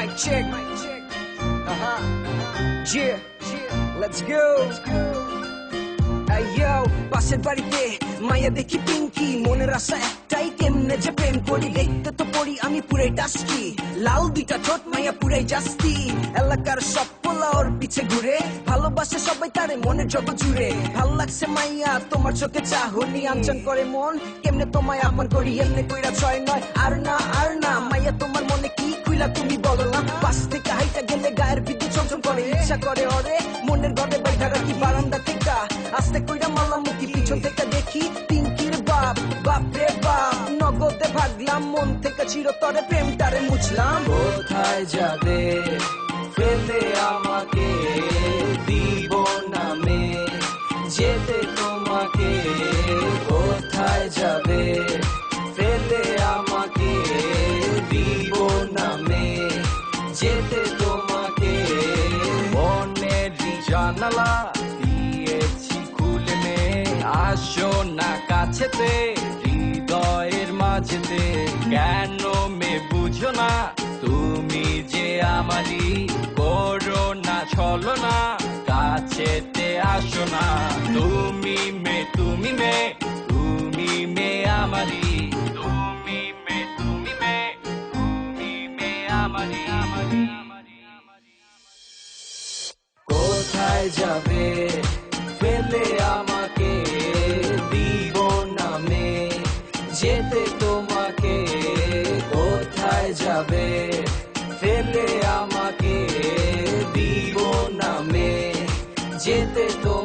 Mic check. Yeah, let's go. Yo, পাশের বাড়িতে মায়া দেখি পিঙ্কি, মনের আশা একটাই কেমনে যে প্রেম করি। দেখতে তো পড়ি আমি পুরাই টাস্কি, লাল দুইটা ঠোঁট মায়া পুরাই জাস্তি। এলাকার সব পোলা ওর পিছে ঘুরে, ভালোবাসে সবাই তারে মনের জগৎ জুড়ে। ভাল লাগছে মাইয়া তোমার চোখে চাহনি, আঞ্চন করে মন কেমনে তোমায় আপন করি। এমনি কইরা 6-9 আর না মাইয়া তোমার মনে কি খুইলা তুমি বলো না। পাশ থেকে হাইটা গেলে গায়ের বিদ্যুৎ চমচম করে, ইচ্ছা করে ওরে মনের ঘরে বাইঠা রাখি বারান্দা থেকে। আস্তে কইরা মারলাম মুখি, পিছন থেকে দেখি পিঙ্কির বাপ, বাপরে বাপ। নগদে ভাগলাম মন থেকে, চিরতরে প্রেমটারে মুছলাম। কোথায় যাবে ফেলে আমাকে, দিব নামে যেতে তোমাকে। কোথায় যাবে ফেলে আমাকে, দিব নামে যেতে তোমাকে। মনের জানালা দিয়েছি খুলে, আসো না কাছেতে হৃদয়ের মাঝেতে। কেন মে বুঝো না তুমি যে আমারই, করো না ছলনা কাছেতে আসো না। তুমি মে তুমি মে তুমি মে আমারই, তুমি মে তুমি মে তুমি মে আমারই। কোথায় যাবে ফেলে আমাকে, দিব নামে যেতে তোমাকে। কোথায় যাবে ফেলে আমাকে, দিব নামে যেতে তো